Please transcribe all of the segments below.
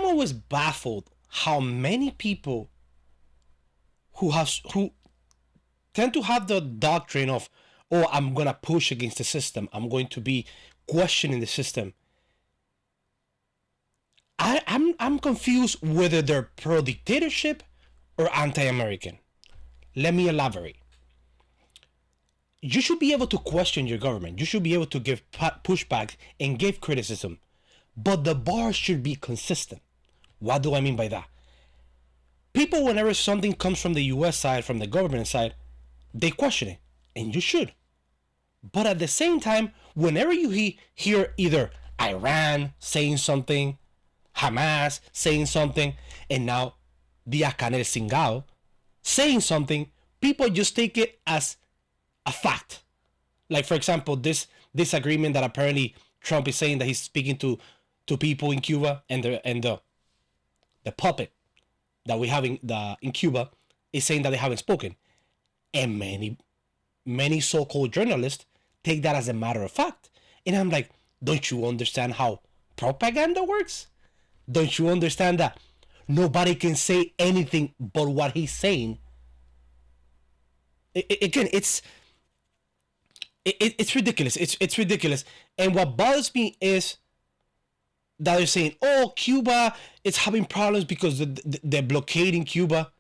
always baffled how many people who tend to have the doctrine of, oh, I'm gonna push against the system, I'm going to be questioning the system. I'm confused whether they're pro dictatorship or anti-American. Let me elaborate. You should be able to question your government. You should be able to give pushback and give criticism, but the bar should be consistent. What do I mean by that? People, whenever something comes from the US side, from the government side, they question it, and you should. But at the same time, whenever you hear either Iran saying something, Hamas saying something, and now Díaz Canel Singao saying something, people just take it as a fact. Like, for example, this agreement that apparently Trump is saying that he's speaking to people in Cuba, and the puppet that we have in Cuba is saying that they haven't spoken. And many so-called journalists take that as a matter of fact. And I'm like, don't you understand how propaganda works? Don't you understand that nobody can say anything but what he's saying? Again, it's ridiculous. It's ridiculous. And what bothers me is that they're saying, oh, Cuba is having problems because they're blockading Cuba.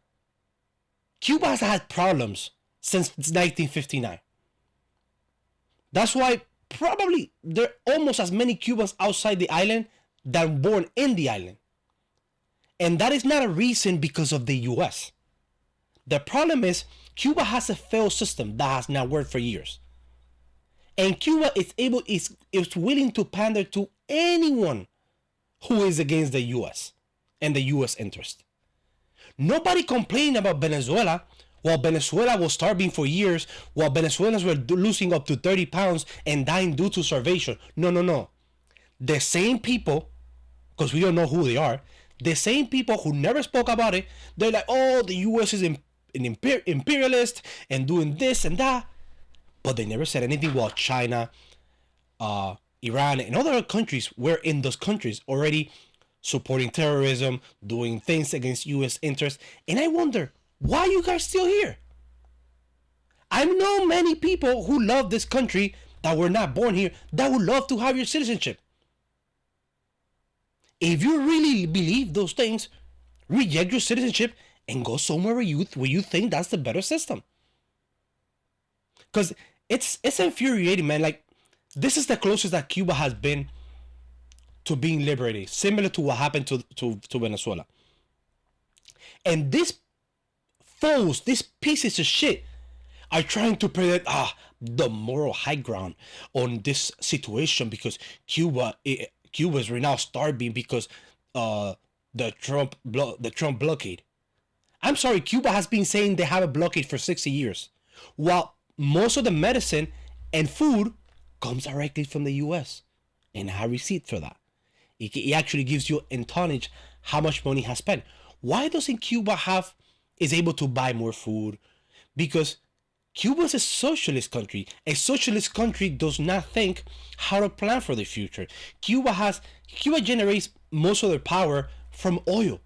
Cuba has had problems since 1959. That's why probably there are almost as many Cubans outside the island than born in the island. And that is not a reason because of the US. The problem is Cuba has a failed system that has not worked for years. And Cuba is willing to pander to anyone who is against the US and the US interest. Nobody complained about Venezuela while Venezuela was starving for years, while Venezuelans were losing up to 30 pounds and dying due to starvation. No. The same people, because we don't know who they are, the same people who never spoke about it, they're like, oh, the US is an imperialist and doing this and that. But they never said anything while China, Iran, and other countries were in those countries already supporting terrorism, doing things against US interests. And I wonder, why are you guys still here? I know many people who love this country that were not born here that would love to have your citizenship. If you really believe those things, reject your citizenship and go somewhere where you think that's the better system. Because it's infuriating, man. Like, this is the closest that Cuba has been to being liberated, similar to what happened to Venezuela. And these fools, these pieces of shit, are trying to predict the moral high ground on this situation because Cuba is right now starving because the Trump blockade. I'm sorry, Cuba has been saying they have a blockade for 60 years, while most of the medicine and food comes directly from the US, and I have receipt for that. It actually gives you in tonnage how much money has spent. Why doesn't Cuba is able to buy more food? Because Cuba is a socialist country. A socialist country does not think how to plan for the future. Cuba generates most of their power from oil.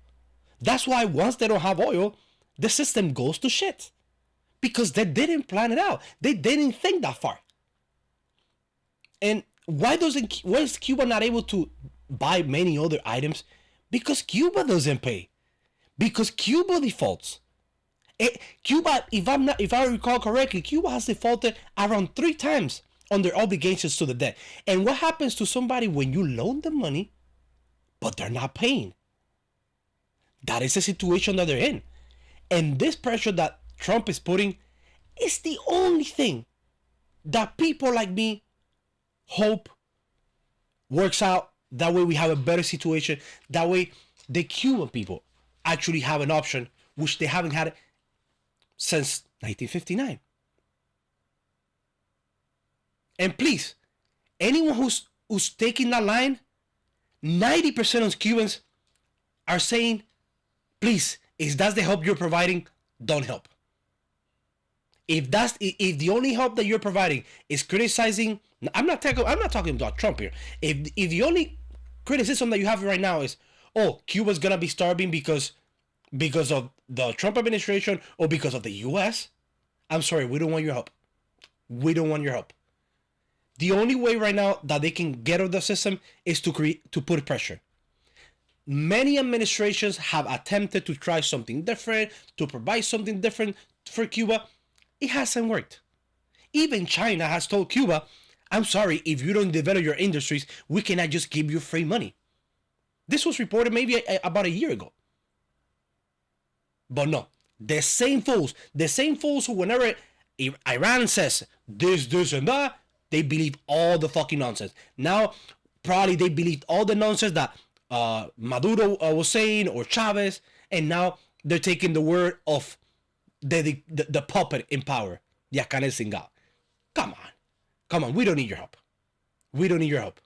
That's why once they don't have oil, the system goes to shit. Because they didn't plan it out. They didn't think that far. And why is Cuba not able to buy many other items? Because Cuba doesn't pay. Because Cuba defaults. Cuba, if I recall correctly, Cuba has defaulted around 3 times on their obligations to the debt. And what happens to somebody when you loan them money, but they're not paying? That is the situation that they're in. And this pressure that Trump is putting is the only thing that people like me hope works out. That way we have a better situation. That way the Cuban people actually have an option, which they haven't had since 1959. And please, anyone who's taking that line, 90% of Cubans are saying, please, if that's the help you're providing, don't help. If the only help that you're providing is criticizing, I'm not talking about Trump here. If the only criticism that you have right now is, oh, Cuba's gonna be starving because of the Trump administration or because of the U.S. I'm sorry, we don't want your help. We don't want your help. The only way right now that they can get out of the system is to put pressure. Many administrations have attempted to try something different, to provide something different for Cuba. It hasn't worked. Even China has told Cuba, I'm sorry, if you don't develop your industries, we cannot just give you free money. This was reported maybe about a year ago. But no, the same fools who whenever Iran says this, and that, they believe all the fucking nonsense. Now, probably they believed all the nonsense that Maduro was saying or Chavez, and now they're taking the word of the puppet in power, the Akane Singal. Come on, we don't need your help. We don't need your help.